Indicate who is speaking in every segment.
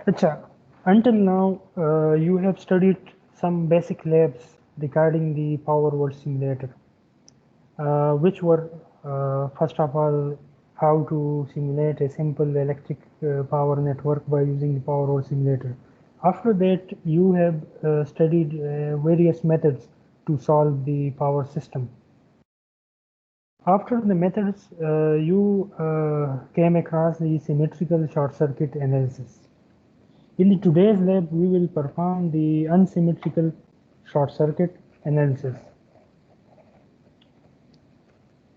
Speaker 1: Acha, until now, you have studied some basic labs regarding the Powerwall simulator, which were, first of all, how to simulate a simple electric power network by using the Powerwall simulator. After that, you have studied various methods to solve the power system. After the methods, you came across the symmetrical short circuit analysis. In today's lab, we will perform the unsymmetrical short circuit analysis.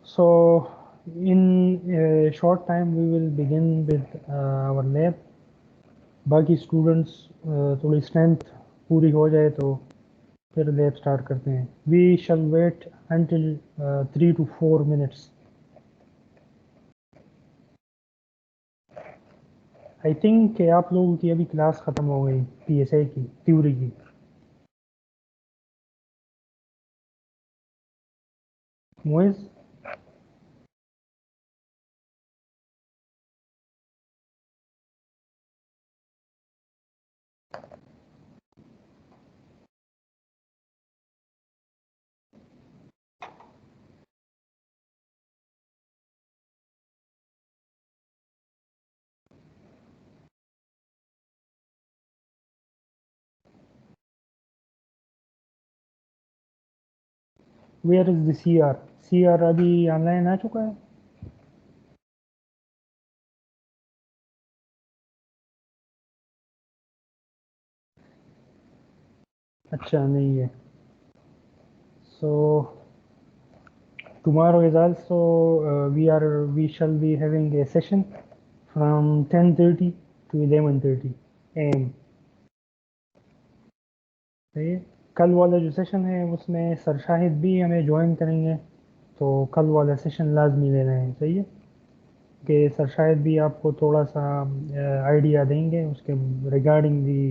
Speaker 1: So, in a short time, we will begin with our lab. बाकी students थोड़ी strength पूरी हो जाए तो फिर lab start करते हैं. We shall wait until 3 to 4 minutes. I think कि आप लोगों की अभी क्लास ख़त्म हो गई PSI की थ्योरी की. Moiz, where is the CR? CR अभी ऑनलाइन आ चुका है? अच्छा नहीं है. So tomorrow is also we shall be having a session from 10:30 to 11:30 AM. सही है. कल वाला जो सेशन है उसमें सर शाहिद भी हमें ज्वाइन करेंगे, तो कल वाला सेशन लाजमी लेना है. सही है कि सर शाहिद भी आपको थोड़ा सा आइडिया देंगे उसके रिगार्डिंग दी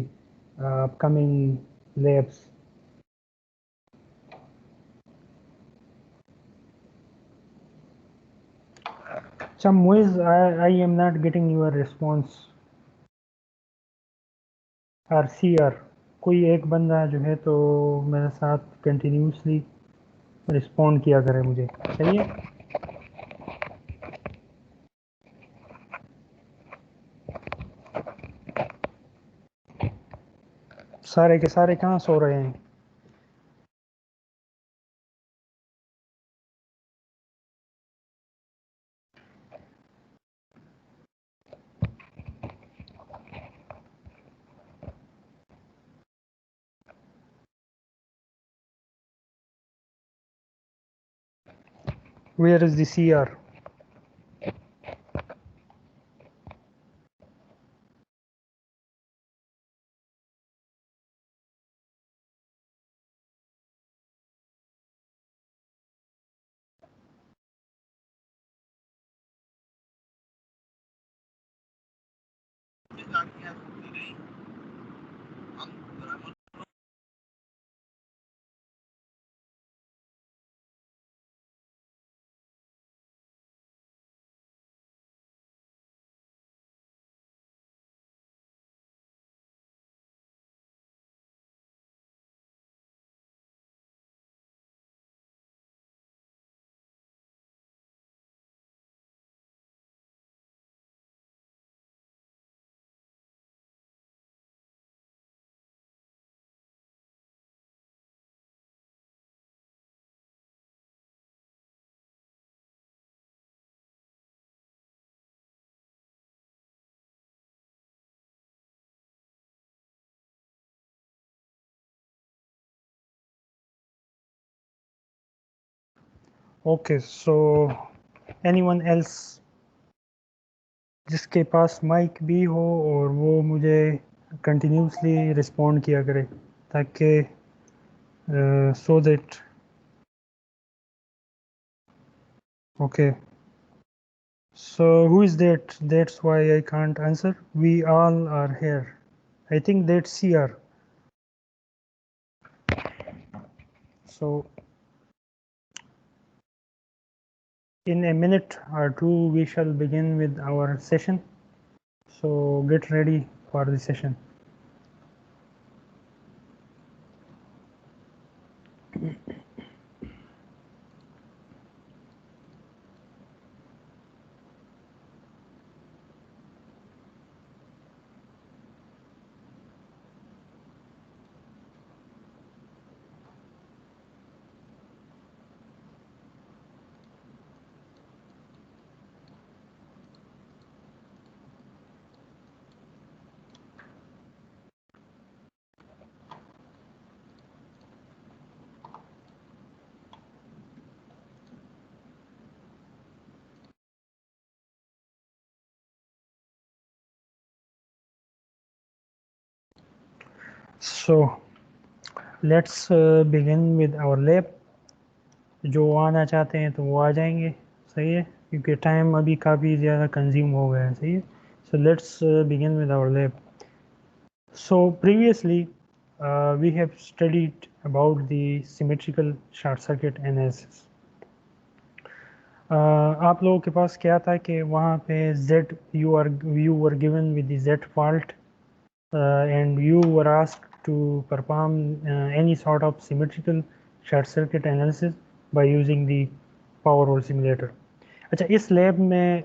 Speaker 1: अपकमिंग लैब्स. अच्छा Moiz, I am not getting your response. RCR कोई एक बंदा जो है तो मेरे साथ कंटिन्यूसली रिस्पॉन्ड किया करे मुझे. सही है. सारे के सारे कहाँ सो रहे हैं? Where is the CR? Okay, so anyone else जिसके पास माइक भी हो और वो मुझे कंटिन्यूसली रिस्पॉन्ड किया करे ताकि so that. Okay, so who is that? That's why I can't answer. We all are here. I think that's CR. So in a minute or two we shall begin with our session, so get ready. for the session. So let's begin with our lab. जो आना चाहते हैं तो वो आ जाएंगे, सही है, क्योंकि टाइम अभी काफ़ी ज़्यादा कंज्यूम हो गया है, सही है. So let's begin with our lab. So previously we have studied about the symmetrical short circuit analysis. आप लोगों के पास क्या था कि वहाँ पे Z you were given with the Z fault and you were asked to perform any sort of symmetrical short circuit analysis by using the Powerwall simulator. अच्छा, इस लैब में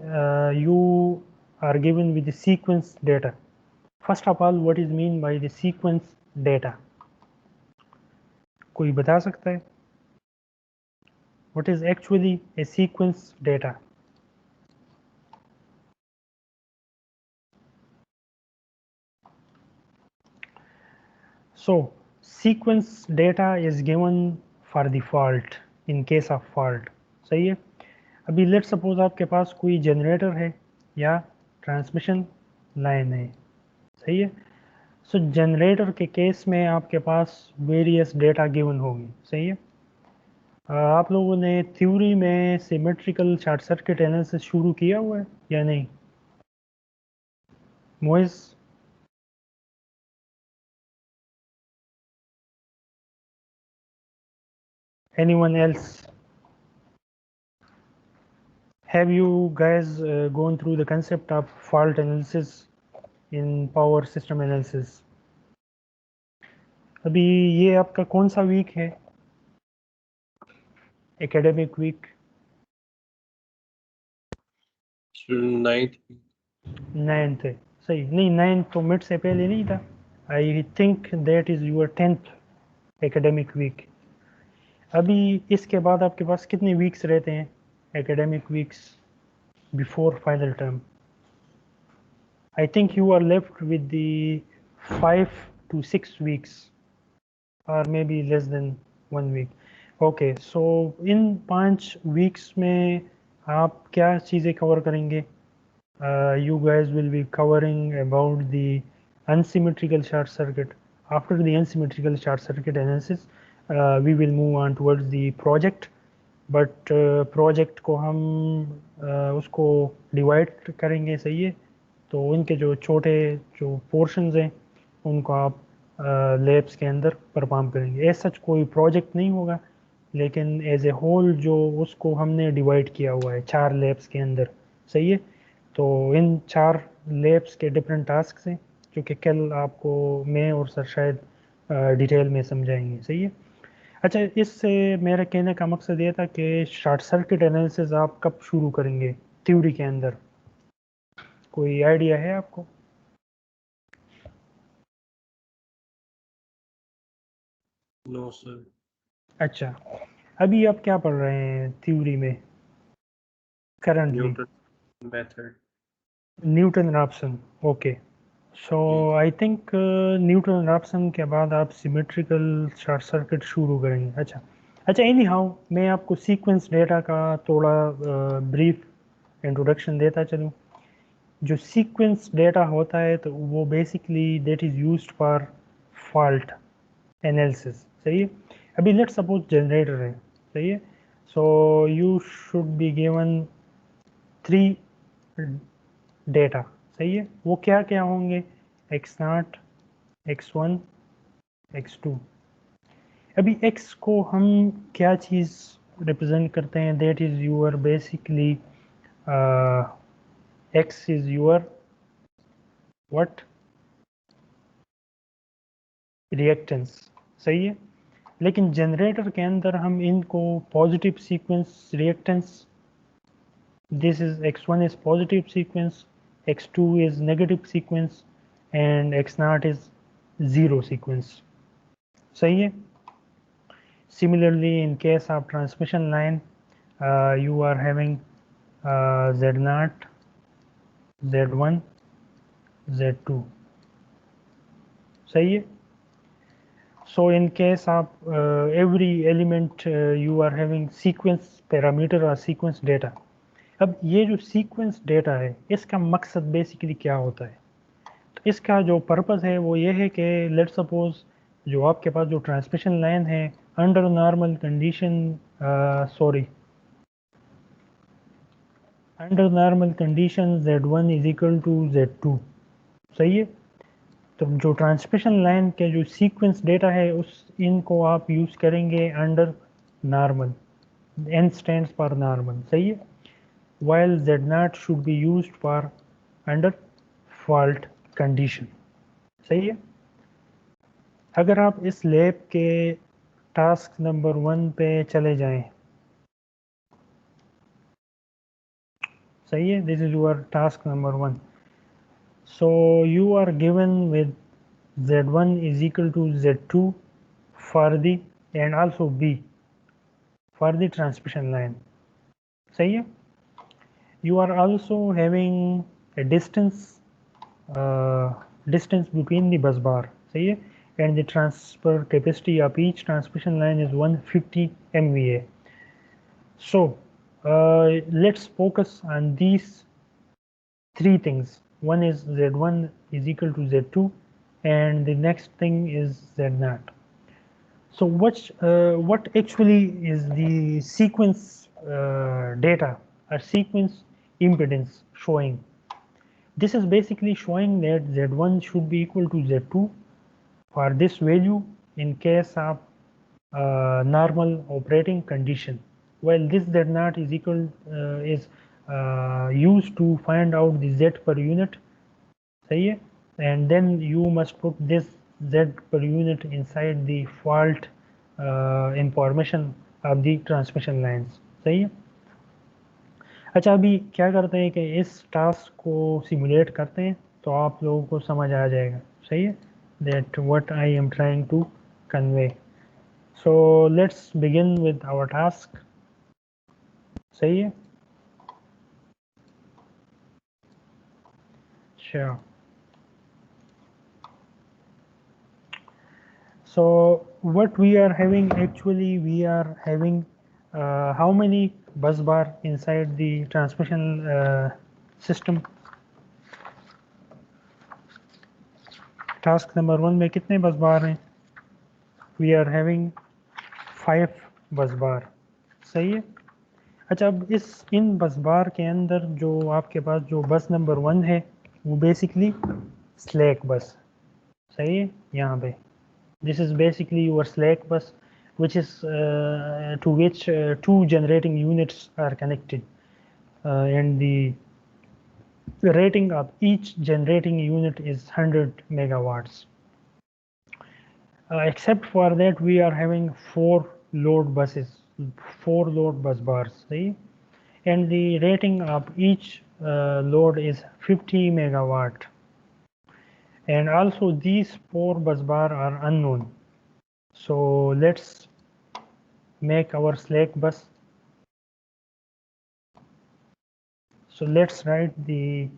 Speaker 1: you are given with the sequence data. First of all, what is mean by the sequence data? कोई बता सकता है? What is actually a sequence data? So sequence data is given for the fault, in case of fault. सही है. अभी let suppose आपके पास कोई generator है या ट्रांसमिशन लाइन है, सही है. सो जनरेटर के केस में आपके पास वेरियस डेटा गिवन होगी, सही है. आप लोगों ने थ्योरी में सिमेट्रिकल शॉर्ट सर्किट एनालिसिस शुरू किया हुआ है या नहीं? Moiz, anyone else? Have you guys gone through the concept of fault analysis in power system analysis? अभी ये आपका कौन सा वीक है, एकेडमिक वीक? 9th है, सही. नहीं, 9th तो मिड से पहले नहीं था. I think that is your 10th academic week. अभी इसके बाद आपके पास कितने वीक्स रहते हैं, academic weeks, before final term? I think you are left with the 5 to 6 weeks or maybe less than 1 week. Okay, so in 5 weeks में आप क्या चीज़ें कवर करेंगे? You guys will be covering about the unsymmetrical short circuit. After the unsymmetrical short circuit analysis, we will move on towards the project. But project को हम उसको divide करेंगे, सही है. तो उनके जो छोटे जो पोर्शंस हैं उनको आप लैब्स के अंदर परफॉर्म करेंगे. ऐसा सच कोई प्रोजेक्ट नहीं होगा, लेकिन एज ए होल जो उसको हमने डिवाइड किया हुआ है 4 लैब्स के अंदर, सही है. तो इन 4 लैब्स के डिफरेंट टास्क हैं जो कि कल आपको मैं और सर शायद डिटेल में समझाएंगे, सही है. अच्छा, इससे मेरा कहने का मकसद ये था कि शॉर्ट सर्किट एनालिसिस आप कब शुरू करेंगे थ्योरी के अंदर? कोई आइडिया है आपको?
Speaker 2: No sir.
Speaker 1: अच्छा, अभी आप क्या पढ़ रहे हैं थ्योरी में currently?
Speaker 2: Newton method.
Speaker 1: Newton Raphson, okay. So I think Newton Raphson के बाद आप सिमेट्रिकल शॉर्ट सर्किट शुरू करेंगे. अच्छा अच्छा, एनी हाउ मैं आपको सीक्वेंस डेटा का थोड़ा ब्रीफ इंट्रोडक्शन देता चलूँ. जो सीक्वेंस डेटा होता है तो वो basically that is used for fault analysis, सही है. अभी लेट्स सपोज जनरेटर है, सही है. So you should be given 3 data, सही है. वो क्या क्या होंगे? x0, x1, x2. अभी x को हम क्या चीज़ रिप्रेजेंट करते हैं? That is your basically x is your what? Reactance, सही है। लेकिन जनरेटर के अंदर हम इनको positive sequence reactance, this is x1 is positive sequence, x2 is negative sequence, and x naught is zero sequence, सही है। Similarly, in case of transmission line, you are having z naught, z1, z2, सही है। So in case of every element you are having sequence parameter or sequence data. अब ये जो sequence data है इसका मकसद बेसिकली क्या होता है? तो इसका जो पर्पस है वो ये है कि लेट सपोज जो आपके पास जो ट्रांसमिशन लाइन है under normal condition, sorry, under normal condition z1 is equal to z2, सही है। तो जो ट्रांसमिशन लाइन के जो सीक्वेंस डेटा है उस इनको आप यूज़ करेंगे under normal, n stands for normal, सही है। while z0 should be used for under fault condition, सही है। अगर आप इस लैब के टास्क नंबर 1 पे चले जाएं, सही है, this is your task number 1। So you are given with z1 is equal to z2 for the and also b for the transmission line, सही है। You are also having a distance between the bus bar, सही है, and the transfer capacity of each transmission line is 150 MVA. So let's focus on these three things. One is z1 is equal to z2 and the next thing is z0. So what actually is the sequence data or sequence impedance showing? This is basically showing that z1 should be equal to z2 for this value in case of normal operating condition, while this z0 is equal is used to find out the z per unit, सही है, and then you must put this z per unit inside the fault information of the transmission lines, सही है। अच्छा, अभी क्या करते हैं कि इस टास्क को सिमुलेट करते हैं तो आप लोगों को समझ आ जाएगा, सही है, that what I am trying to convey. So let's begin with our task, सही है। Sure. So what we are having, actually we are having how many bus bar inside the transmission system? Task number 1 में कितने बस बार हैं? We are having 5 बस बार, सही है। अच्छा, अब इन बस बार के अंदर जो आपके पास जो बस नंबर 1 है वो बेसिकली स्लैक बस, सही है। यहाँ पे this is basically your slack bus which is to which 2 generating units are connected, and the rating of each generating unit is 100 megawatts. Except for that we are having 4 load buses, 4 load bus bars, see? And the rating of each load is 50 megawatt, and also these 4 bus bar are unknown. So let's make our slack bus. So let's write the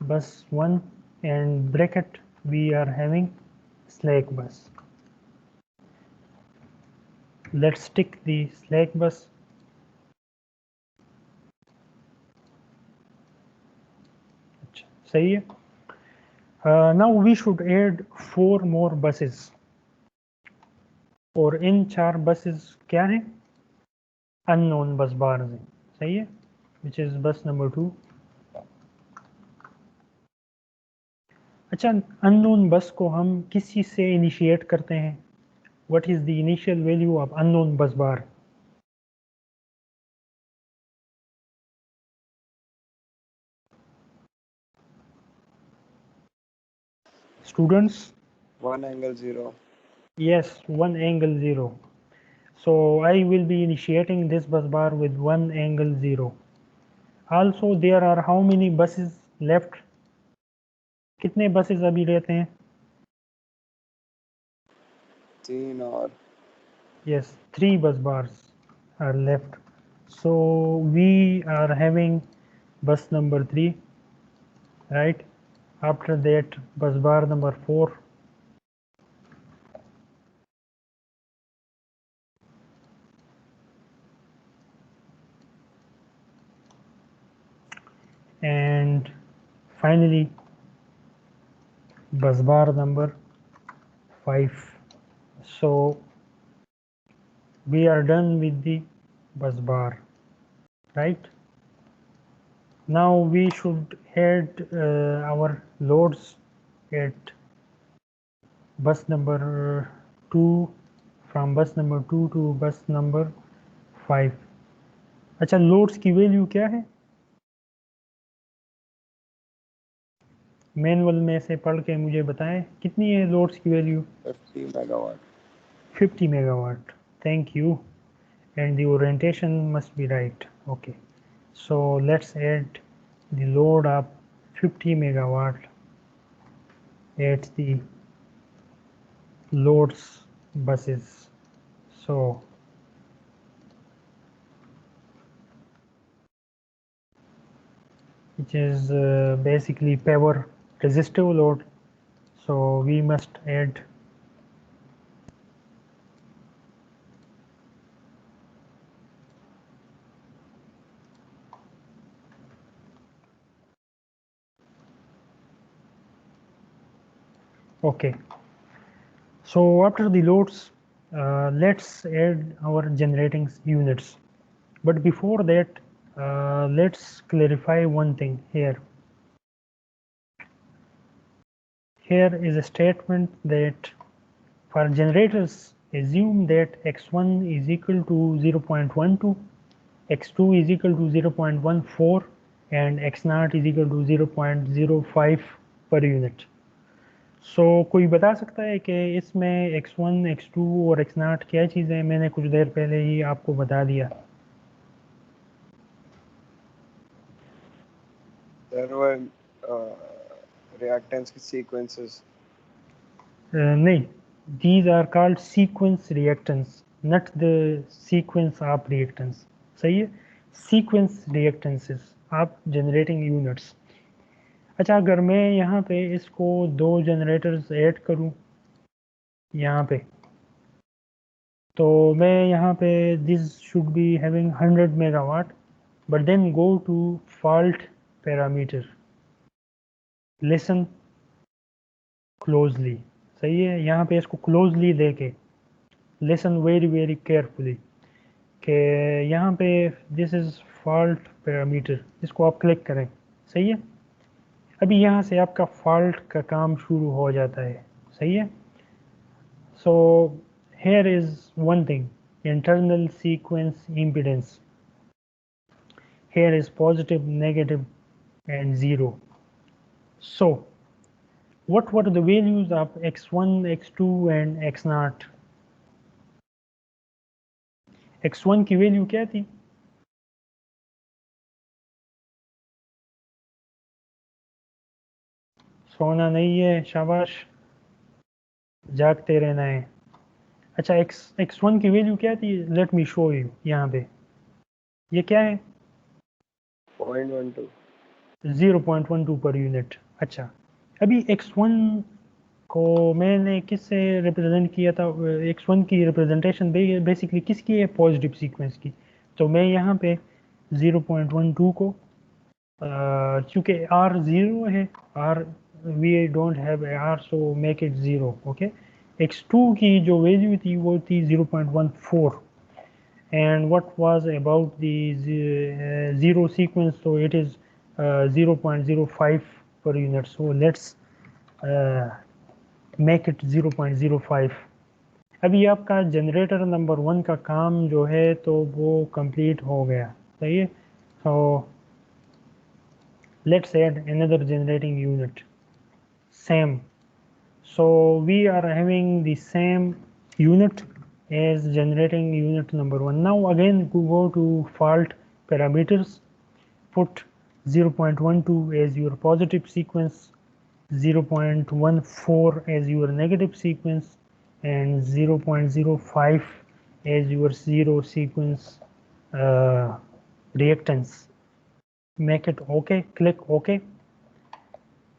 Speaker 1: bus 1 and bracket we are having slack bus. Let's tick the slack bus. सही है। Now we should add 4 more buses, और इन 4 buses क्या हैं? Unknown bus bars हैं, सही है, which is bus number 2. अच्छा, unknown bus को हम किस चीज़ से इनिशिएट करते हैं? What is the initial value of unknown bus bar? Students?
Speaker 3: 1 angle 0.
Speaker 1: Yes, 1 angle 0. So I will be initiating this bus bar with 1 angle 0. Also there are how many buses left? कितने buses अभी रहते हैं?
Speaker 3: 3 और
Speaker 1: Yes, 3 bus bars are left. So we are having bus number 3, right? After that bus bar number 4, and finally bus bar number 5. So we are done with the bus bar, right? Now we should add our loads at bus number 2, from bus number 2 to bus number 5. अच्छा, loads की value क्या है? Manual में से पढ़ के मुझे बताएं कितनी है लोड्स की value?
Speaker 3: 50 megawatt.
Speaker 1: 50 megawatt. Thank you. And the orientation must be right. Okay. So let's add the load of 50 megawatt at the loads buses. So which is basically power resistive load. So we must add okay. So after the loads, let's add our generating units. But before that, let's clarify one thing here. Here is a statement that for generators, assume that x1 is equal to 0.12, x2 is equal to 0.14, and x0 is equal to 0.05 per unit. So कोई बता सकता है कि इसमें x1, x2 और x0 क्या चीज़ है? मैंने कुछ देर पहले ही आपको बता दिया.
Speaker 3: There were reactance sequences.
Speaker 1: नहीं, these are called sequence reactance, not the sequence of reactance. सही है? Sequence reactances of generating units. अच्छा, अगर मैं यहाँ पे इसको 2 जनरेटर्स ऐड करूँ यहाँ पे, तो मैं यहाँ पे this should be having 100 megawatt, but then go to fault parameter. Listen closely. सही है? यहाँ पे इसको closely देके listen very carefully कि यहाँ पे दिस इज़ फॉल्ट पैरामीटर, इसको आप क्लिक करें. सही है? अभी यहाँ से आपका फॉल्ट का काम शुरू हो जाता है. सही है? So here is one thing, internal sequence impedance. Here is positive, negative and zero. So what were the values of x1, x2 and x0? x1 की वैल्यू क्या थी? सोना नहीं है, शाबाश, जागते रहना है. अच्छा, x1 की वैल्यू क्या थी? Let me show you. यहाँ पे ये क्या है?
Speaker 3: 0.12.
Speaker 1: 0.12 पर यूनिट. अच्छा, अभी x1 को मैंने किससे रिप्रेजेंट किया था? x1 की रिप्रेजेंटेशन बेसिकली किसकी है? पॉजिटिव सीक्वेंस की. तो मैं यहाँ पे 0.12 को क्योंकि r 0 है, r we don't have r, so make it 0. Okay. x2 की जो वैल्यू थी वो थी 0.14, and what was about the zero sequence, so it is 0.05 per unit. So let's make it 0.05. अभी आपका जनरेटर नंबर 1 का काम जो है तो वो कंप्लीट हो गया. सही है? so let's add another generating unit. Same. So we are having the same unit as generating unit number 1. Now again go to fault parameters, put 0.12 as your positive sequence, 0.14 as your negative sequence, and 0.05 as your zero sequence reactance. Make it OK, click OK.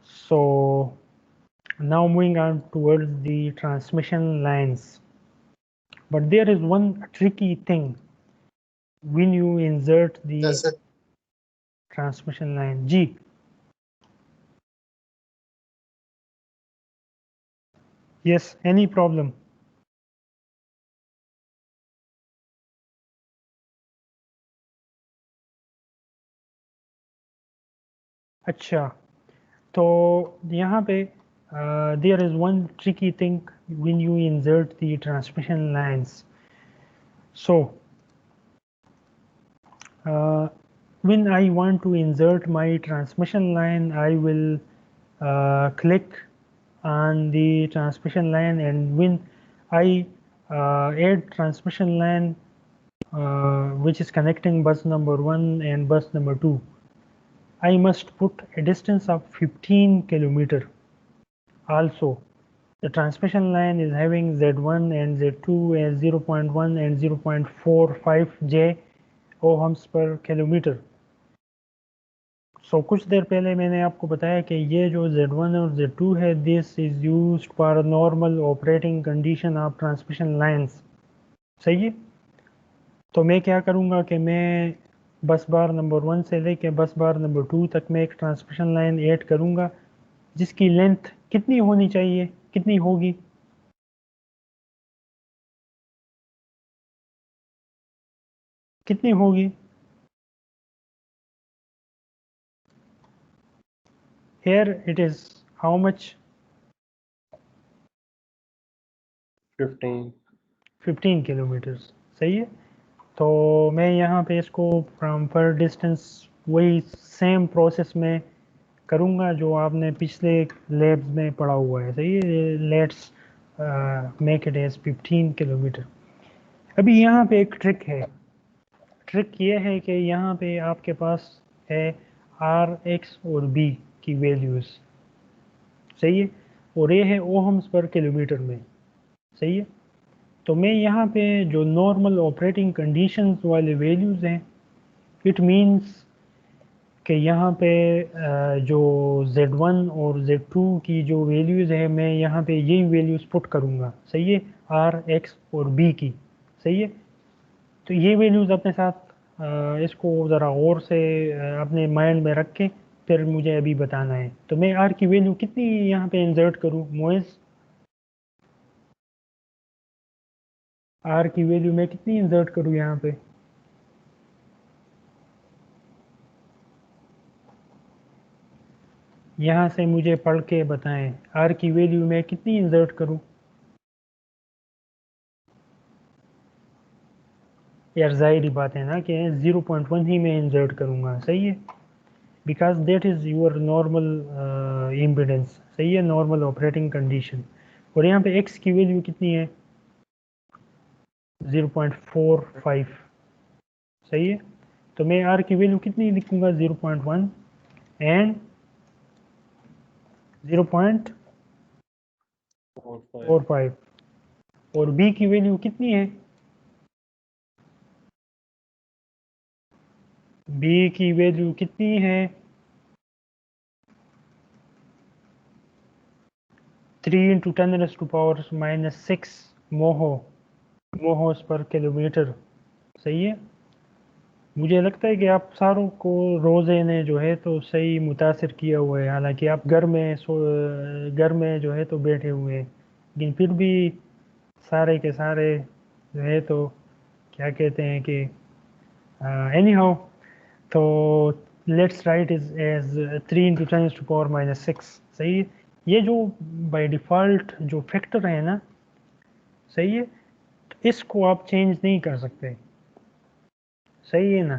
Speaker 1: So now moving on towards the transmission lines. But there is one tricky thing when you insert the transmission line. G. Yes, any problem? अच्छा, तो यहाँ पे there is one tricky thing when you insert the transmission lines. So when I want to insert my transmission line, I will click on the transmission line, and when I add transmission line which is connecting bus number 1 and bus number 2, I must put a distance of 15 kilometer. Also, the transmission line is having Z1 and Z2 as 0.1 and 0.45 J ohms per kilometer. So कुछ देर पहले मैंने आपको बताया कि ये जो Z1 और Z2 है, this is used for normal operating condition of transmission lines. सही है? तो मैं क्या करूँगा कि मैं बस बार नंबर 1 से लेके बस बार नंबर 2 तक मैं एक ट्रांसमिशन लाइन ऐड करूँगा जिसकी लेंथ कितनी होनी चाहिए, कितनी होगी? कितनी होगी? Here it is how much? 15 kilometres. सही है? तो मैं यहाँ पे इसको फ्रॉम पर डिस्टेंस वही सेम प्रोसेस में करूँगा जो आपने पिछले लैब्स में पढ़ा हुआ है. सही है? Let's make it as 15 kilometre. अभी यहाँ पे एक ट्रिक है. ट्रिक ये है कि यहाँ पे आपके पास है आर एक्स और बी की वैल्यूज़. सही है? और ये है ओहम्स पर किलोमीटर में. सही है? तो मैं यहाँ पे जो नॉर्मल ऑपरेटिंग कंडीशंस वाले वैल्यूज़ हैं, इट मींस कि यहाँ पे जो Z1 और Z2 की जो वैल्यूज़ है, मैं यहाँ पे यही वैल्यूज़ पुट करूँगा. सही है? आर एक्स और बी की. सही है? तो ये वैल्यूज़ अपने साथ इसको ज़रा और से अपने माइंड में रख के फिर मुझे अभी बताना है. तो मैं आर की वैल्यू कितनी यहाँ पे इंसर्ट करूँ मोइस? आर की वैल्यू मैं कितनी इंसर्ट करूँ यहाँ पे? यहाँ से मुझे पढ़ के बताएं. आर की वैल्यू मैं कितनी इंसर्ट करूँ? यार जाहिर बात है ना कि 0.1 ही मैं इंसर्ट करूँगा. सही है? Because that is your normal impedance. सही है? Normal operating condition. और यहाँ पे एक्स की वैल्यू कितनी है? 0.45. सही है? तो मैं आर की वैल्यू कितनी लिखूँगा? 0.1 एंड 0.45. और बी की वैल्यू कितनी है? बी की वैल्यू कितनी है? 3 × 10⁻⁻⁶ मोहोस पर किलोमीटर. सही है? मुझे लगता है कि आप सारों को रोज़े ने जो है तो सही मुतासिर किया हुआ है. हालांकि आप घर में जो है तो बैठे हुए हैं, लेकिन फिर भी सारे के सारे जो है तो क्या कहते हैं कि एनी हाउ. तो लेट्स राइट इज एज 3 × 10⁻⁶. सही है? ये जो बाय डिफ़ॉल्ट जो फैक्टर है ना, सही है, तो इसको आप चेंज नहीं कर सकते. सही है ना?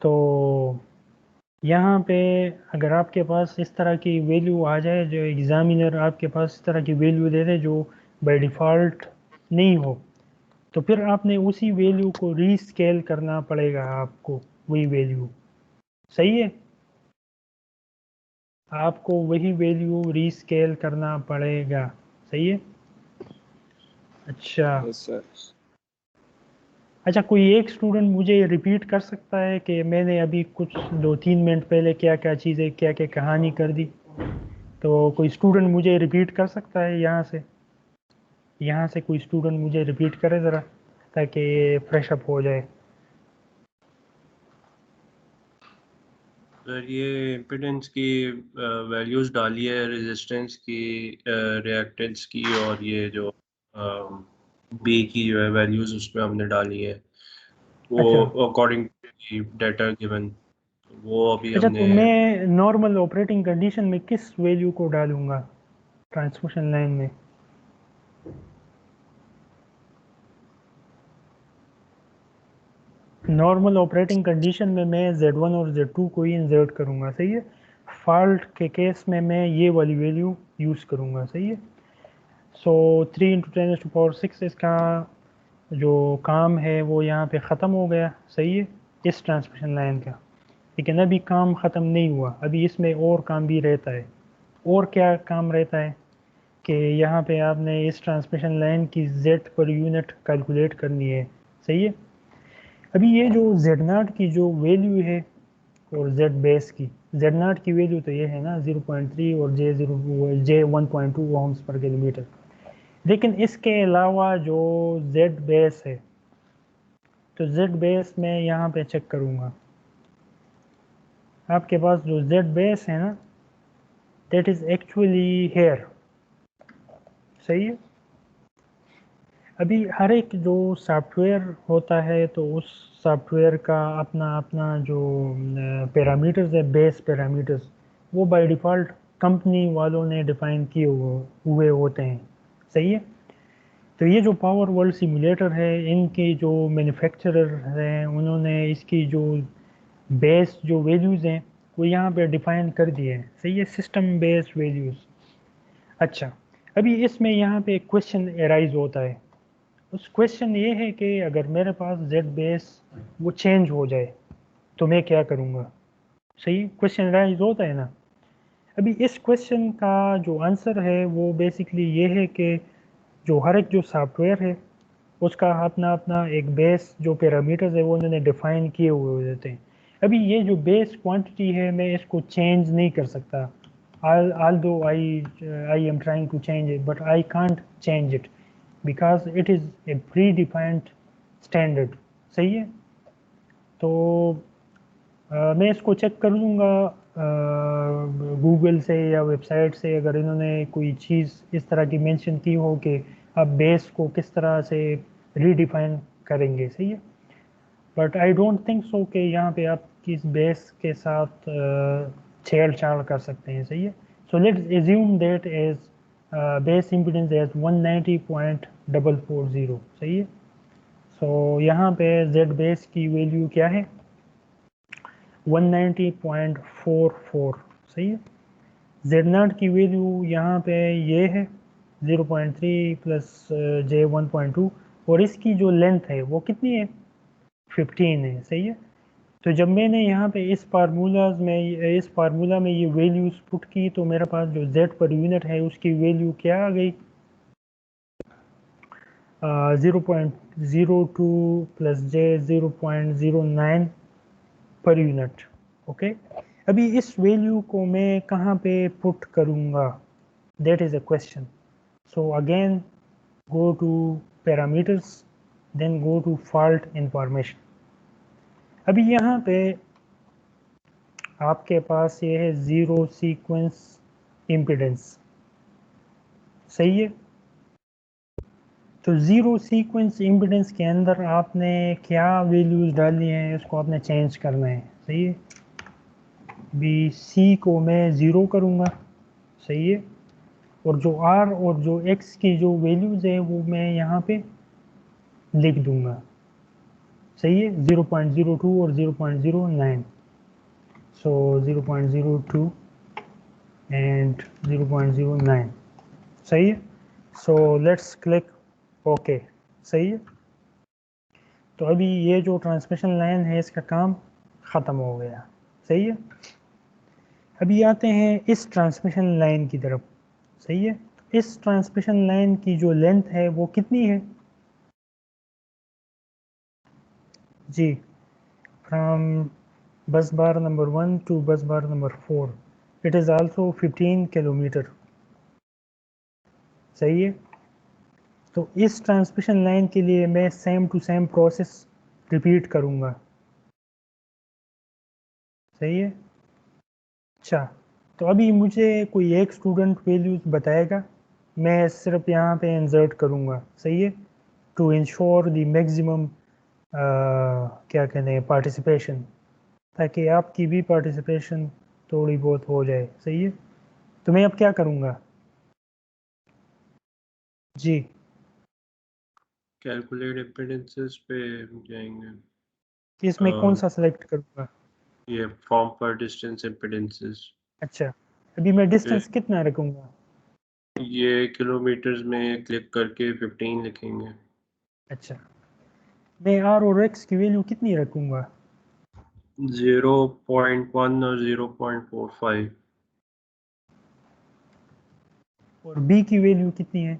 Speaker 1: तो यहाँ पे अगर आपके पास इस तरह की वैल्यू आ जाए, जो एग्ज़ामिनर आपके पास इस तरह की वैल्यू दे दे जो बाय डिफ़ॉल्ट नहीं हो, तो फिर आपने उसी वैल्यू को रीस्केल करना पड़ेगा आपको, वही वैल्यू। सही है, आपको वही वैल्यू रीस्केल करना पड़ेगा। सही है। अच्छा
Speaker 3: यस सर।
Speaker 1: अच्छा, कोई एक स्टूडेंट मुझे रिपीट कर सकता है कि मैंने अभी कुछ 2-3 मिनट पहले क्या क्या चीज़ें, क्या क्या कहानी कर दी? तो कोई स्टूडेंट मुझे रिपीट कर सकता है यहाँ से कोई स्टूडेंट मुझे रिपीट करे ज़रा, ताकि फ्रेश अप हो जाए।
Speaker 2: सर ये इम्पिडेंस की वैल्यूज डाली है, रेजिस्टेंस की, रिएक्टेंस की, और ये जो बी की जो है वैल्यूज उसमें हमने डाली है, वो
Speaker 1: अच्छा
Speaker 2: अकॉर्डिंग टू डाटा गिवन, वो अभी
Speaker 1: अच्छा,
Speaker 2: हमने।
Speaker 1: तो मैं नॉर्मल ऑपरेटिंग कंडीशन में किस वैल्यू को डालूंगा ट्रांसमिशन लाइन में? नॉर्मल ऑपरेटिंग कंडीशन में मैं Z1 और Z2 को ही इंसर्ट करूंगा। सही है। फॉल्ट के केस में मैं ये वाली वैल्यू यूज़ करूंगा। सही है। सो 3 × 10⁶ इसका जो काम है वो यहाँ पे ख़त्म हो गया। सही है, इस ट्रांसमिशन लाइन का। लेकिन अभी काम ख़त्म नहीं हुआ, अभी इसमें और काम भी रहता है। और क्या काम रहता है कि यहाँ पे आपने इस ट्रांसमिशन लाइन की Z पर यूनिट कैलकुलेट करनी है। सही है। अभी ये जो Z0 की जो वैल्यू है और Z बेस की, Z0 की वैल्यू तो ये है ना 0.3 और J1.2 ओम्स पर किलोमीटर। लेकिन इसके अलावा जो Z बेस है, तो Z बेस में यहाँ पे चेक करूँगा। आपके पास जो Z बेस है ना, दैट इज़ एक्चुअली हेयर। सही है। अभी हर एक जो सॉफ्टवेयर होता है तो उस सॉफ्टवेयर का अपना अपना जो पैरामीटर्स है, बेस पैरामीटर्स, वो बाय डिफ़ॉल्ट कंपनी वालों ने डिफ़ाइन किए हुए होते हैं। सही है। तो ये जो पावर वर्ल्ड सिमुलेटर है, इनके जो मैन्युफैक्चरर हैं उन्होंने इसकी जो बेस जो वैल्यूज़ हैं वो यहाँ पे डिफ़ाइन कर दिए हैं। सही है, सिस्टम बेस्ड वैल्यूज़। अच्छा, अभी इसमें यहाँ पे एक क्वेश्चन एराइज होता है। उस क्वेश्चन ये है कि अगर मेरे पास Z बेस वो चेंज हो जाए तो मैं क्या करूँगा? सही, क्वेश्चन राइज होता है ना। अभी इस क्वेश्चन का जो आंसर है वो बेसिकली ये है कि जो हर एक जो सॉफ्टवेयर है उसका अपना अपना एक बेस जो पैरामीटर्स है वो उन्होंने डिफाइन किए हुए होते हैं। अभी ये जो बेस क्वांटिटी है मैं इसको चेंज नहीं कर सकता। although I am trying to change it, but I can't change it because it is a predefined standard। सही है। तो मैं इसको चेक कर लूँगा गूगल से या वेबसाइट से, अगर इन्होंने कोई चीज़ इस तरह की मेंशन की हो कि आप बेस को किस तरह से रीडिफाइन करेंगे। सही है। But I don't think so कि यहाँ पे आप किस बेस के साथ छेड़छाड़ कर सकते हैं। सही है। So let's assume that as base impedance as 190.440। सही है। सो यहाँ पे Z बेस की वैल्यू क्या है? 190.44। सही है। Z0 की वैल्यू यहाँ पे ये है 0.3 प्लस J1.2, और इसकी जो लेंथ है वो कितनी है? 15 है। सही है। तो जब मैंने यहाँ पे इस फार्मूला में ये वैल्यूज पुट की तो मेरे पास जो Z पर यूनिट है उसकी वैल्यू क्या आ गई? 0.02 plus J0.09 per unit. Okay, अभी इस वैल्यू को मैं कहाँ पे पुट करूँगा? That is a question. So again go to parameters, then go to fault information. अभी यहाँ पे आपके पास ये है ज़ीरो सीक्वेंस इम्पीडेंस। सही है। तो ज़ीरो सीक्वेंस इम्पीडेंस के अंदर आपने क्या वैल्यूज़ डालनी है, इसको आपने चेंज करना है। सही है। बी सी को मैं ज़ीरो करूँगा। सही है। और जो R और जो X की जो वैल्यूज़ है वो मैं यहाँ पे लिख दूँगा। सही है। 0.02 और 0.09। सो 0.02 एंड 0.09। सही है। सो लेट्स क्लिक ओके, सही है। तो अभी ये जो ट्रांसमिशन लाइन है इसका काम ख़त्म हो गया, सही है। अभी आते हैं इस ट्रांसमिशन लाइन की तरफ, सही है। इस ट्रांसमिशन लाइन की जो लेंथ है वो कितनी है? जी, फ्रॉम बस bar number 1 two bus bar number 4 it is also 15 kilometre, सही है। तो इस ट्रांसमिशन लाइन के लिए मैं same to same process repeat करूँगा, सही है। अच्छा, तो अभी मुझे कोई एक स्टूडेंट वैल्यूज़ बताएगा, मैं सिर्फ यहाँ पे इंसर्ट करूँगा, सही है, टू इंश्योर द मैक्सिमम क्या कहते हैं पार्टिसिपेशन, ताकि आपकी भी पार्टिसिपेशन थोड़ी बहुत हो जाए, सही है। तो मैं अब क्या करूँगा? जी,
Speaker 2: कैलकुलेट इम्पीडेंसेस पे जाएंगे।
Speaker 1: इसमें कौन सा सेलेक्ट करूँगा?
Speaker 2: ये फॉर्म पर डिस्टेंस इम्पीडेंसेस।
Speaker 1: अच्छा, अभी मैं डिस्टेंस कितना रखूँगा?
Speaker 2: ये किलोमीटर्स में क्लिक करके 15 लिखेंगे।
Speaker 1: अच्छा, मैं आर और एक्स की वैल्यू कितनी रखूँगा?
Speaker 2: 0.1 और 0.45।
Speaker 1: और बी की वैल्यू कितनी है?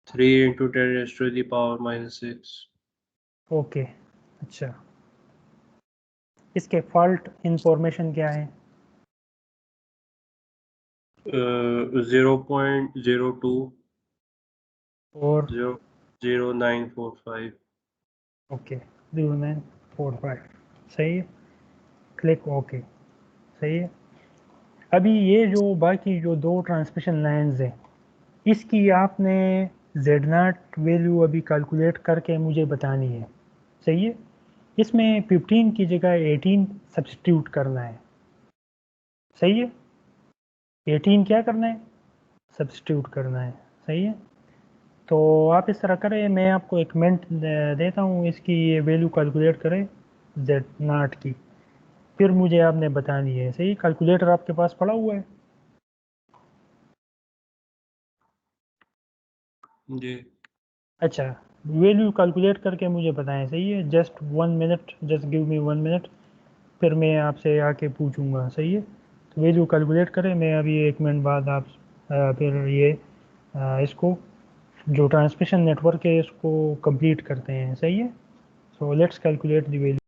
Speaker 2: 3 इंटू 10⁻⁻⁶।
Speaker 1: ओके, अच्छा, इसके फॉल्ट इंफॉर्मेशन क्या है?
Speaker 2: 0.02
Speaker 1: और
Speaker 2: 00945।
Speaker 1: ओके 0945, सही है, क्लिक ओके, सही है। अभी ये जो बाकी जो दो ट्रांसमिशन लाइंस हैं इसकी आपने जेड नाट वैल्यू अभी कैलकुलेट करके मुझे बतानी है, सही है। इसमें 15 की जगह 18 सब्स्टिट्यूट करना है, सही है। 18 क्या करना है? सब्स्टिट्यूट करना है, सही है। तो आप इस तरह करें, मैं आपको एक मिनट देता हूँ, इसकी ये वैल्यू कैलकुलेट करें जेड नाट की, फिर मुझे आपने बतानी है, सही। कैलकुलेटर आपके पास पड़ा हुआ है?
Speaker 2: जी।
Speaker 1: अच्छा, वैल्यू कैलकुलेट करके मुझे बताएं, सही है। Just 1 minute, just give me 1 minute, फिर मैं आपसे आके पूछूंगा, सही है। तो वैल्यू कैलकुलेट करें, मैं अभी 1 मिनट बाद आप फिर ये इसको जो ट्रांसमिशन नेटवर्क है इसको कंप्लीट करते हैं, सही है। So let's calculate the value.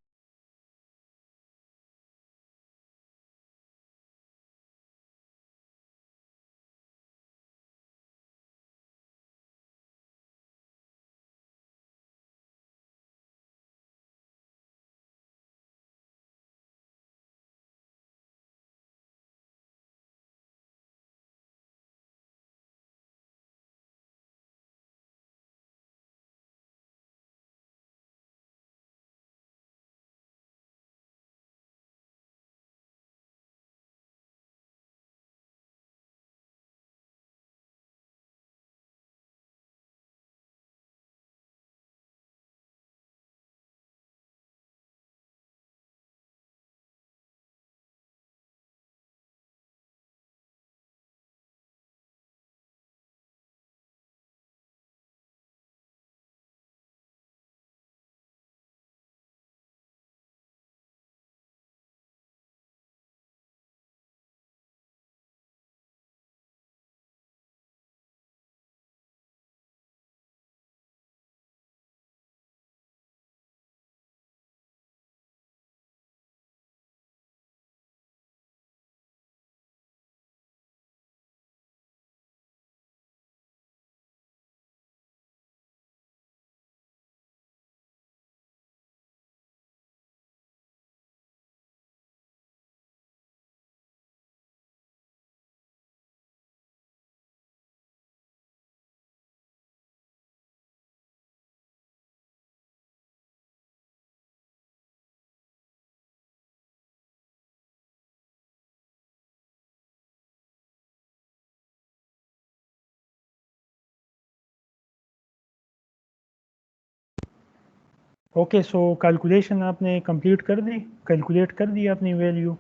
Speaker 1: Okay, so calculation आपने कंप्लीट कर दी, कैलकुलेट कर दी आपने वैल्यू?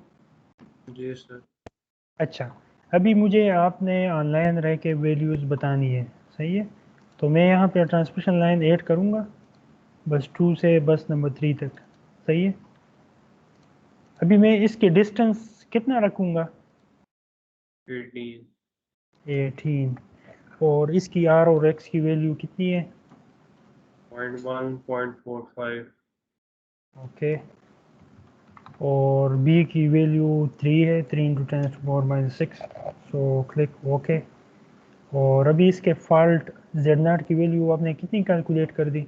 Speaker 2: जी सर।
Speaker 1: अच्छा, अभी मुझे आपने ऑनलाइन रह के वैल्यूज़ बतानी है, सही है। तो मैं यहाँ पे ट्रांसमिशन लाइन ऐड करूँगा बस 2 से बस नंबर 3 तक। सही है। अभी मैं इसके डिस्टेंस कितना रखूँगा? 18। और इसकी R और X की वैल्यू कितनी है?
Speaker 2: 0.1 0.45।
Speaker 1: ओके। और B की वैल्यू 3 है, 3 इंटू 10⁻⁶। So click okay. और अभी इसके फॉल्ट Z0 की वैल्यू आपने कितनी कैलकुलेट कर दी?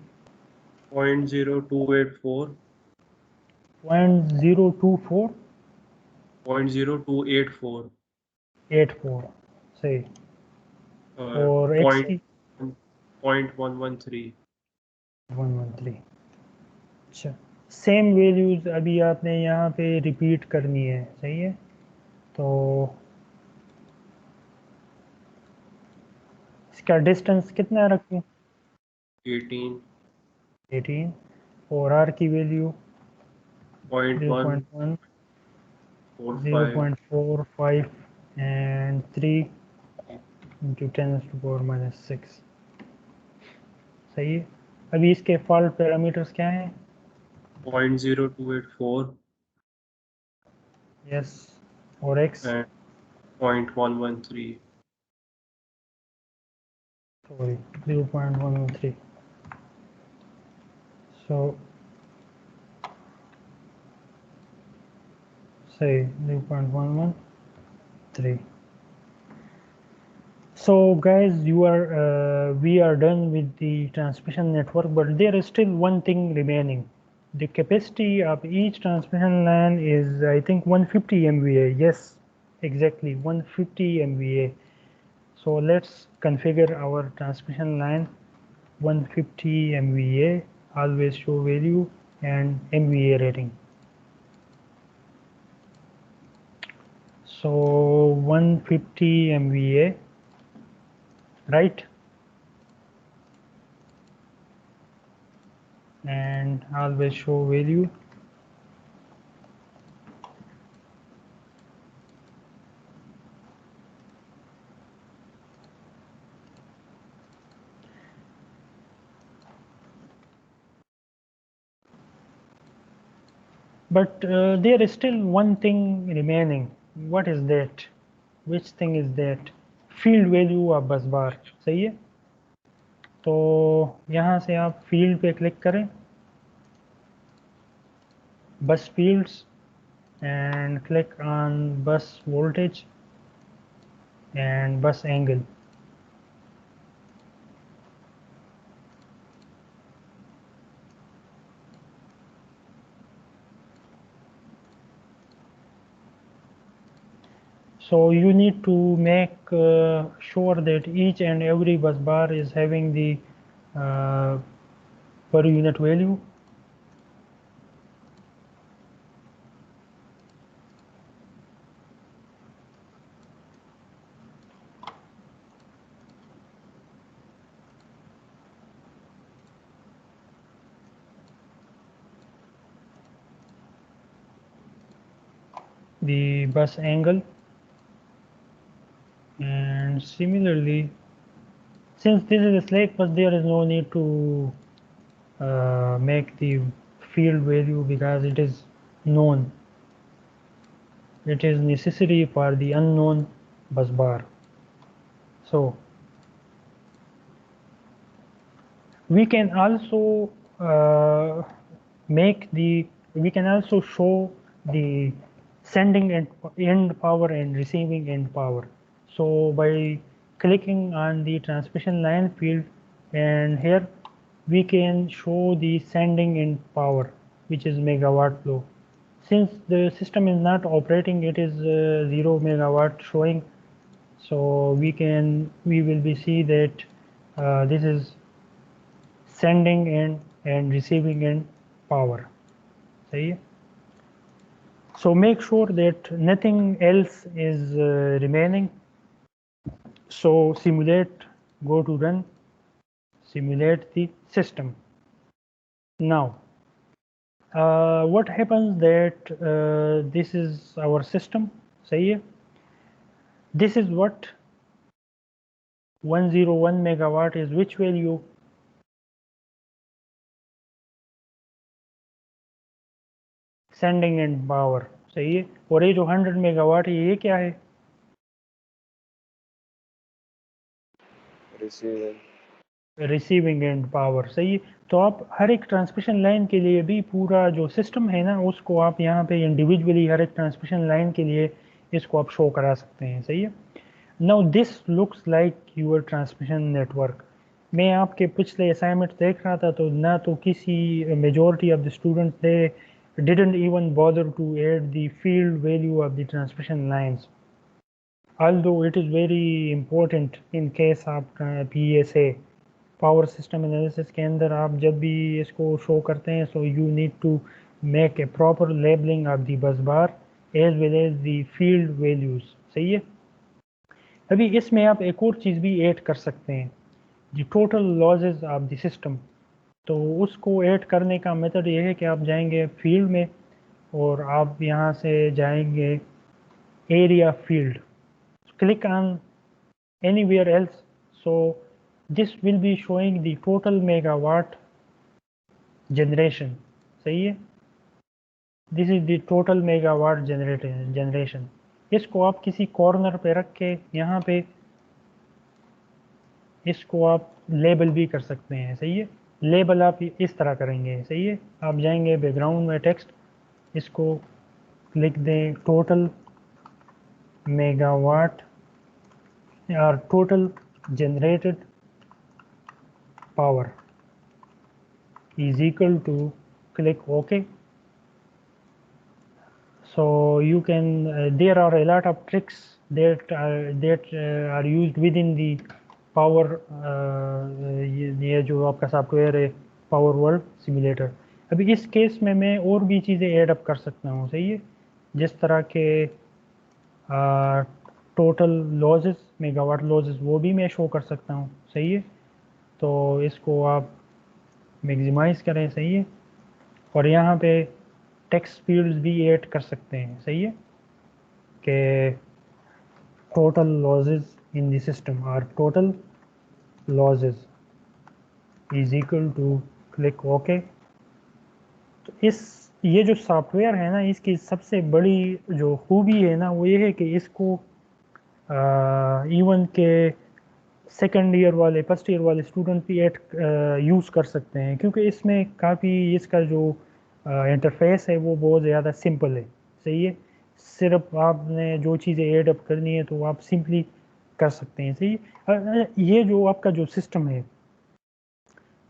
Speaker 2: 0.0284।
Speaker 1: 0.024
Speaker 2: 0.0284
Speaker 1: 84। सही।
Speaker 2: और
Speaker 1: और X की
Speaker 2: 0.113।
Speaker 1: 113। अच्छा, सेम वैल्यूज अभी आपने यहाँ पे रिपीट करनी है। सही है। तो इसका डिस्टेंस कितना रखूँ?
Speaker 2: 18।
Speaker 1: 18। और R की वैल्यू 0.1,
Speaker 2: 0.145।
Speaker 1: 0.45 and 3 into 10⁻⁶। सही है। अभी इसके फॉल्ट पैरामीटर्स क्या हैं?
Speaker 2: 0.0284
Speaker 1: यस। और X
Speaker 2: and 0.113।
Speaker 1: सॉरी 0.113। सो सही 0.113। So guys, we are done with the transmission network, but there is still one thing remaining. The capacity of each transmission line is, I think, 150 MVA. Yes, exactly 150 MVA. So let's configure our transmission line 150 MVA, always show value and MVA rating. So 150 MVA, right? And always show value. But there is still one thing remaining. What is that? Which thing is that? Field value of bus bar. सही है। तो यहाँ से आप field पे click करें, bus fields, and click on bus voltage and bus angle. So you need to make sure that each and every bus bar is having the per unit value. The bus angle, and similarly, since this is a slack bus, there is no need to make the field value because it is known. It is necessary for the unknown bus bar. So we can also we can also show the sending end power and receiving end power. So by clicking on the transmission line field, and here we can show the sending end power, which is megawatt flow. Since the system is not operating, it is 0 megawatt showing. So we will be see that this is sending end and receiving end power. सही है। So make sure that nothing else is remaining. So simulate, go to run, simulate the system. Now what happens that this is our system. सही है। This is what 101 megawatt is which value? Sending end power, सही है। और ये जो 100 megawatt है ये क्या है? रिसीविंग एंड पावर, सही है। तो आप हर एक ट्रांसमिशन लाइन के लिए भी पूरा जो सिस्टम है ना उसको आप यहाँ पे इंडिविजुअली हर एक ट्रांसमिशन लाइन के लिए इसको आप शो करा सकते हैं, सही है। Now this looks like your transmission network. मैं आपके पिछले असाइनमेंट देख रहा था तो ना तो किसी मेजॉरिटी ऑफ द स्टूडेंट ने didn't even bother to add the field value of the transmission lines, although it is very important in case आप PSA पावर सिस्टम एनालिसिस के अंदर आप जब भी इसको शो करते हैं so you need to make a proper labelling of the bus bar as well as the field values, सही है। अभी इसमें आप एक और चीज़ भी ऐड कर सकते हैं, दी total losses of the system. तो उसको ऐड करने का मेथड ये है कि आप जाएंगे फील्ड में और आप यहाँ से जाएंगे area field, click on anywhere else, so this will be showing the total megawatt generation, सही है। this is the total megawatt generation। इसको आप किसी कॉर्नर पे रख के यहाँ पे इसको आप लेबल भी कर सकते हैं, सही है। लेबल आप इस तरह करेंगे, सही है। आप जाएंगे बैकग्राउंड में टेक्स्ट, इसको लिख दें टोटल मेगावाट और total generated power is equal to, click OK. So you can there are a lot of tricks that are used within the power ये जो आपका सॉफ्टवेयर है पावर वर्ल्ड सिमुलेटर। अभी इस केस में मैं और भी चीज़ें ऐड अप कर सकता हूँ, सही है। जिस तरह के टोटल लॉसेस मेगावाट लॉसेस वो भी मैं शो कर सकता हूँ, सही है। तो इसको आप मैक्सिमाइज करें, सही है। और यहाँ पे टेक्स्ट फील्ड्स भी ऐड कर सकते हैं, सही है, कि total losses in the system और total losses is equal to, click okay. तो इस ये जो सॉफ्टवेयर है ना इसकी सबसे बड़ी जो खूबी है ना वो ये है कि इसको इवन के सेकेंड ईयर वाले फर्स्ट ईयर वाले स्टूडेंट भी यूज़ कर सकते हैं, क्योंकि इसमें काफ़ी इसका जो इंटरफेस है वो बहुत ज़्यादा सिंपल है, सही है। सिर्फ आपने जो चीज़ें ऐड अप करनी है तो आप सिंपली कर सकते हैं, सही है। ये जो आपका जो सिस्टम है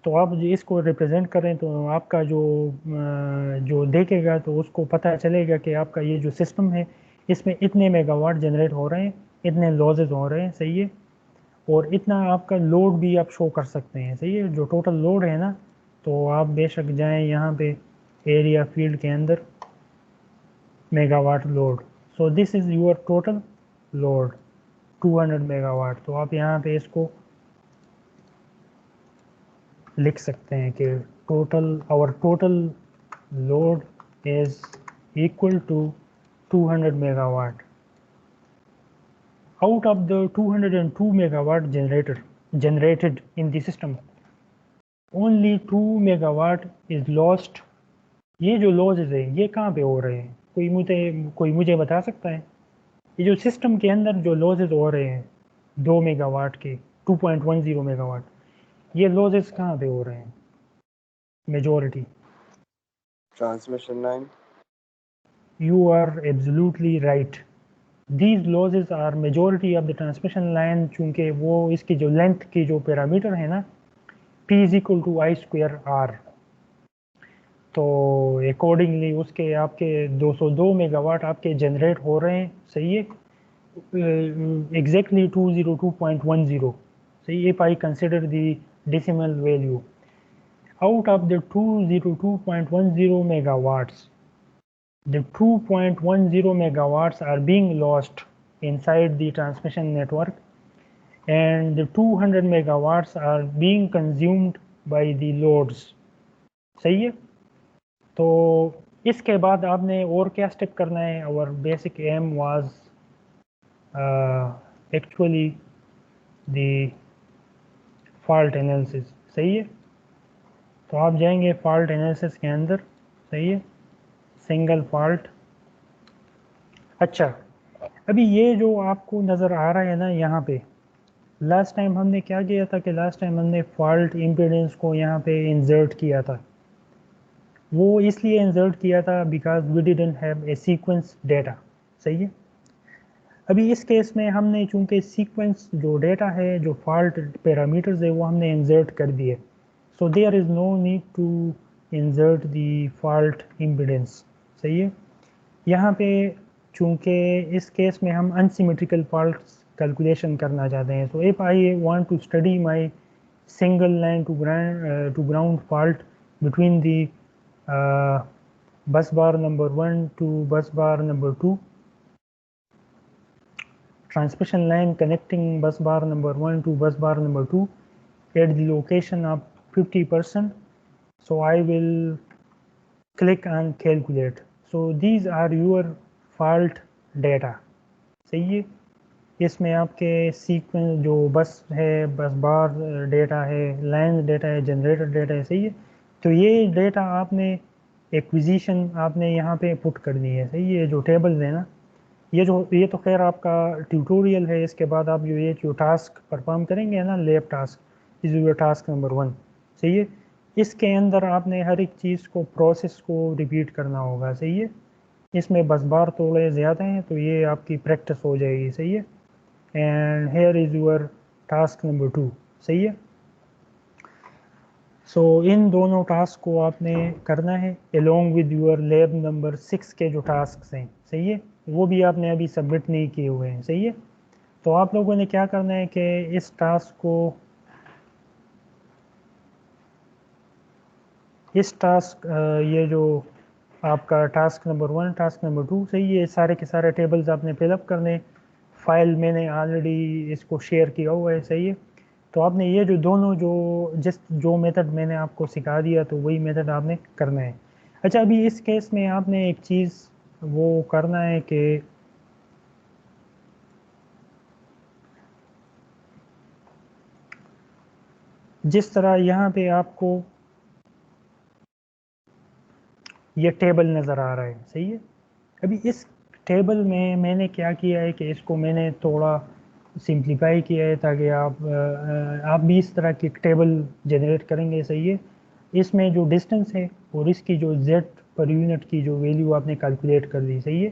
Speaker 1: तो आप इसको रिप्रेजेंट करें तो आपका जो देखेगा तो उसको पता चलेगा कि आपका ये जो सिस्टम है इसमें इतने मेगावाट जनरेट हो रहे हैं, इतने लॉसेस हो रहे हैं, सही है। और इतना आपका लोड भी आप शो कर सकते हैं, सही है। जो टोटल लोड है ना तो आप बेशक जाएं यहाँ पे एरिया फील्ड के अंदर megawatt load, so this is your total load 200 megawatt. तो आप यहाँ पे इसको लिख सकते हैं कि our total load is equal to 200 megawatt. Out of the 202 megawatt generated in the system, only 2 megawatt is lost. ये जो लॉसेज है ये कहाँ पे हो रहे हैं, कोई मुझे बता सकता है? ये जो सिस्टम के अंदर जो लॉसेज हो रहे हैं 2 मेगावाट के 2.10 मेगावाट, ये लॉसेज कहाँ पे हो रहे हैं majority?
Speaker 3: Transmission line.
Speaker 1: You are absolutely right. These losses are majority of the transmission line, चूँकि वो इसकी जो लेंथ की जो पैरामीटर है ना P is equal to I square R, तो अकॉर्डिंगली उसके आपके 202 मेगावाट आपके जनरेट हो रहे हैं, सही है। एग्जैक्टली 202.10, सही। If I consider the decimal value out of the 202.10 megawatts, the 2.10 megawatts are being lost inside the transmission network and the 200 megawatts are being consumed by the loads, सही है। तो इसके बाद आपने और क्या स्टेप करना है? our basic aim was actually the fault analysis, सही है। तो आप जाएंगे फॉल्ट एनालिसिस के अंदर, सही है, सिंगल फॉल्ट। अच्छा, अभी ये जो आपको नज़र आ रहा है ना यहाँ पे, लास्ट टाइम हमने क्या किया था कि लास्ट टाइम हमने फॉल्ट इम्पीडेंस को यहाँ पे इंसर्ट किया था। वो इसलिए इंसर्ट किया था because we didn't have a sequence data, सही है। अभी इस केस में हमने चूंकि सीक्वेंस जो डेटा है, जो फॉल्ट पैरामीटर्स है, वो हमने इंसर्ट कर दिए, so there is no need to insert the fault impedance, सही है। यहाँ पे चूंकि इस केस में हम अनसिमेट्रिकल फॉल्ट्स कैलकुलेशन करना चाहते हैं, so if I want to study my single line to ground fault between the bus bar number 1 to bus bar number 2, transmission line connecting bus bar number 1 to bus bar number 2 at the location of 50%. So I will click on calculate. So these are your fault data, सही है। इसमें आपके sequence जो बस है, बस बार data है, line data है, जनरेटर डेटा है, सही है। तो ये डेटा आपने एक्विजिशन आपने यहाँ पे पुट करनी है, सही है। जो टेबल्स है ना, ये तो खैर आपका ट्यूटोरियल है। इसके बाद आप जो टास्क परफॉर्म करेंगे ना, lab task is your task number 1, सही है। इसके अंदर आपने हर एक चीज़ को, प्रोसेस को रिपीट करना होगा, सही है। इसमें बस बार थोड़े ज़्यादा हैं तो ये आपकी प्रैक्टिस हो जाएगी, सही है। And here is your task number 2, सही है। सो इन दोनों टास्क को आपने करना है along with your lab number 6 के जो टास्क हैं, सही है। वो भी आपने अभी सबमिट नहीं किए हुए हैं, सही है। तो आप लोगों ने क्या करना है कि इस टास्क को, ये जो आपका टास्क नंबर 1, टास्क नंबर 2, सही है, सारे के सारे टेबल्स आपने फिलअप करने। फाइल मैंने ऑलरेडी इसको शेयर किया हुआ है, सही है। तो आपने ये जो दोनों जो मेथड मैंने आपको सिखा दिया, तो वही मेथड आपने करना है। अच्छा, अभी इस केस में आपने एक चीज़ वो करना है कि जिस तरह यहाँ पे आपको ये टेबल नज़र आ रहा है, सही है। अभी इस टेबल में मैंने क्या किया है कि इसको मैंने थोड़ा सिंप्लीफाई किया है ताकि आप भी इस तरह की टेबल जनरेट करेंगे, सही है। इसमें जो डिस्टेंस है और इसकी जो जेड पर यूनिट की जो वैल्यू आपने कैलकुलेट कर दी, सही है।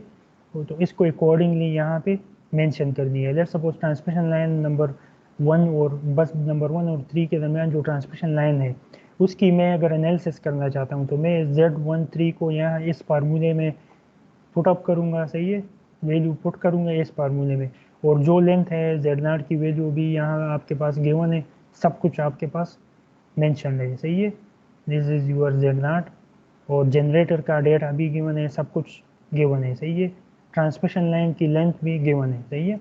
Speaker 1: तो इसको अकॉर्डिंगली यहाँ पे मेंशन करनी है। Let suppose transmission line number 1 और बस नंबर 1 और 3 के दरमियान जो ट्रांसमिशन लाइन है, उसकी मैं अगर एनालिसिस करना चाहता हूँ तो मैं Z13 को यहाँ इस फार्मूले में पुट अप करूँगा, सही है, वैल्यू पुट करूँगा इस फार्मूले में। और जो लेंथ है Z0 की वैल्यू भी यहाँ आपके पास गिवन है, सब कुछ आपके पास मेंशन है, सही है। दिस इज़ यूर Z0 और जनरेटर का डेटा भी गिवन है, सब कुछ गिवन है, सही है। ट्रांसमिशन लाइन की लेंथ भी गिवन है, सही है।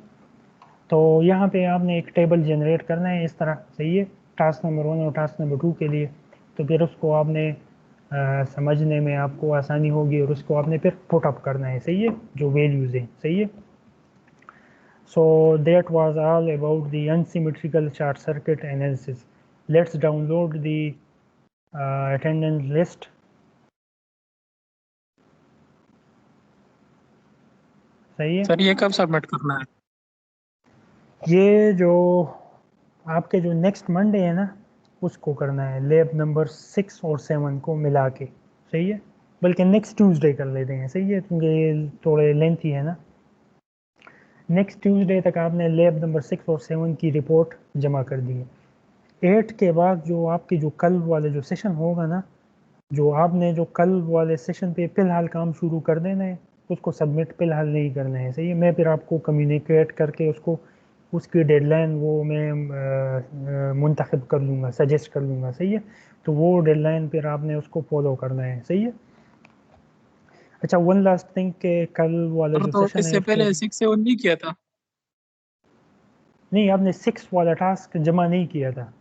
Speaker 1: तो यहाँ पे आपने एक टेबल जनरेट करना है इस तरह, सही है, टास्क नंबर 1 और टास्क नंबर 2 के लिए। तो फिर उसको आपने समझने में आपको आसानी होगी और उसको आपने फिर पुट अप करना है, सही है, जो वैल्यूज़ हैं, सही है। So that was all about the unsymmetrical short circuit analysis. Let's download the attendance list. सही है।
Speaker 4: सर ये कब सबमिट करना है?
Speaker 1: ये जो आपके जो नेक्स्ट मंडे है ना, उसको करना है, लैब नंबर 6 और 7 को मिला के, सही है। बल्कि नेक्स्ट ट्यूसडे कर लेते हैं, सही है, क्योंकि ये थोड़े लेंथी है ना। नेक्स्ट ट्यूसडे तक आपने लैब नंबर 6 और 7 की रिपोर्ट जमा कर दी है। 8 के बाद जो आपकी जो कल वाले जो सेशन होगा ना, जो आपने जो कल वाले सेशन पे फ़िलहाल काम शुरू कर देना है, उसको सबमिट फ़िलहाल नहीं करना है, सही है। मैं फिर आपको कम्युनिकेट करके उसकी डेडलाइन वो मैं मुंतखब कर लूँगा, सजेस्ट कर लूँगा, सही है। तो वो डेडलाइन फिर आपने उसको फॉलो करना है, सही है। अच्छा, वन लास्ट थिंग के कल वाला
Speaker 4: सर
Speaker 1: जो
Speaker 4: तो
Speaker 1: सेशन है
Speaker 4: इससे पहले 6 से 1 नहीं किया था?
Speaker 1: नहीं, आपने 6 वाला टास्क जमा नहीं किया था।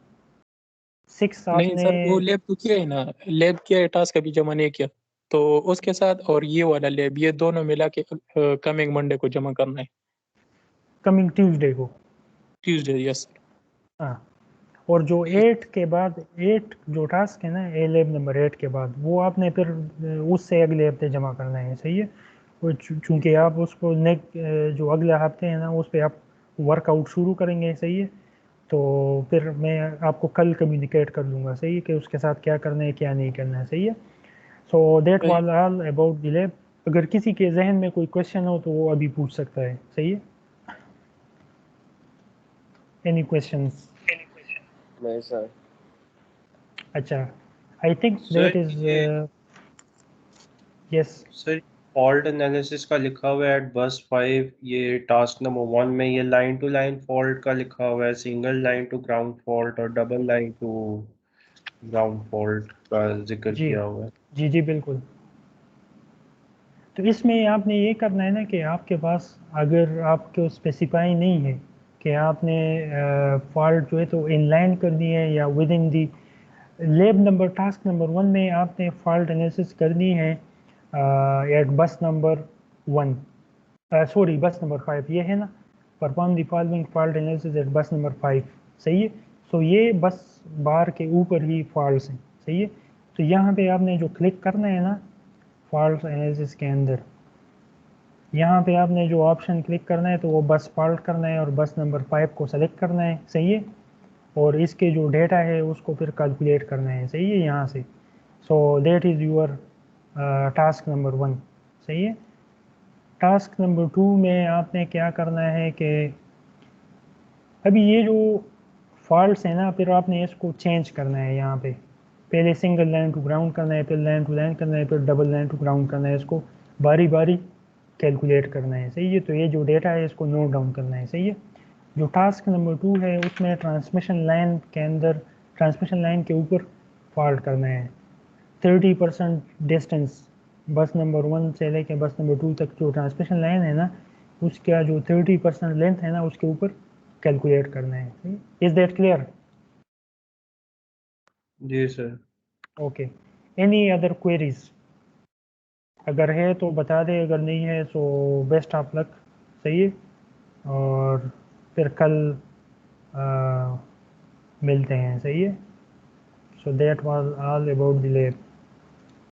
Speaker 1: 6
Speaker 4: नहीं
Speaker 1: आपने
Speaker 4: सर, वो लैब तो किया है ना, लैब किया है, टास्क अभी जमा नहीं किया। तो उसके साथ और ये वाला लैब, ये दोनों मिला के कमिंग मंडे को जमा करना है।
Speaker 1: कमिंग ट्यूसडे को,
Speaker 4: ट्यूसडे, यस सर।
Speaker 1: हाँ। और जो 8 के बाद 8 जो टास्क है ना ए लैब नंबर 8 के बाद वो आपने फिर उससे अगले हफ्ते जमा करना है, सही है। चूँकि आप उसको जो अगले हफ्ते है ना उस पर आप वर्कआउट शुरू करेंगे, सही है। तो फिर मैं आपको कल कम्युनिकेट कर लूँगा, सही है, कि उसके साथ क्या करना है क्या नहीं करना है, सही है। सो दैट
Speaker 4: सही।
Speaker 1: Was all about the lab. अगर किसी के जहन में कोई क्वेश्चन हो तो वो अभी पूछ सकता है, सही है। Any questions?
Speaker 3: नहीं सर।
Speaker 1: अच्छा, I think
Speaker 2: sir
Speaker 1: that is
Speaker 2: ये
Speaker 1: यस।
Speaker 2: सर फॉल्ट एनालिसिस का लिखा हुआ है एट बस 5, ये टास्क नंबर 1 में ये लाइन टू लाइन फॉल्ट का लिखा हुआ है, single line to ground fault और double line to ground fault का जिक्र
Speaker 1: जी
Speaker 2: किया हुआ है।
Speaker 1: जी जी बिल्कुल। तो इसमें आपने ये करना है ना कि आपके पास अगर आपको स्पेसिफाई नहीं है कि आपने फॉल्ट जो है तो इनलाइन करनी है या with in the lab number task number 1 में आपने फॉल्ट एनालिसिस करनी है एट बस नंबर 1, सॉरी बस नंबर 5 ये है ना, perform the following fault analysis at bus number 5, सही है। सो ये बस बार के ऊपर ही फॉल्ट्स हैं, सही है। तो यहाँ पे आपने जो क्लिक करना है ना फॉल्ट एनालिसिस के अंदर, यहाँ पे आपने जो ऑप्शन क्लिक करना है तो वो बस फॉल्ट करना है और बस नंबर 5 को सेलेक्ट करना है, सही है। और इसके जो डेटा है उसको फिर कैलकुलेट करना है, सही है, यहाँ से। So that is your task number 1, सही है। टास्क नंबर 2 में आपने क्या करना है कि अभी ये जो फॉल्ट्स है ना फिर आपने इसको चेंज करना है। यहाँ पे पहले सिंगल लाइन टू ग्राउंड करना है, फिर लाइन टू लाइन करना है, फिर डबल लाइन टू ग्राउंड करना है, इसको बारी बारी कैलकुलेट करना है, सही है। तो ये जो डेटा है इसको नोट डाउन करना है, सही है। जो टास्क नंबर 2 है उसमें ट्रांसमिशन लाइन के अंदर, ट्रांसमिशन लाइन के ऊपर फॉल्ट करना है। 30% डिस्टेंस बस नंबर 1 से लेके बस नंबर 2 तक जो ट्रांसमिशन लाइन है ना उसका जो 30% लेंथ है ना उसके ऊपर कैलकुलेट करना है। Is that clear?
Speaker 2: जी sir.
Speaker 1: Okay. Any other queries? अगर है तो बता दे, अगर नहीं है तो बेस्ट ऑफ लक, सही है। और फिर कल मिलते हैं, सही है। So that was all about the lab.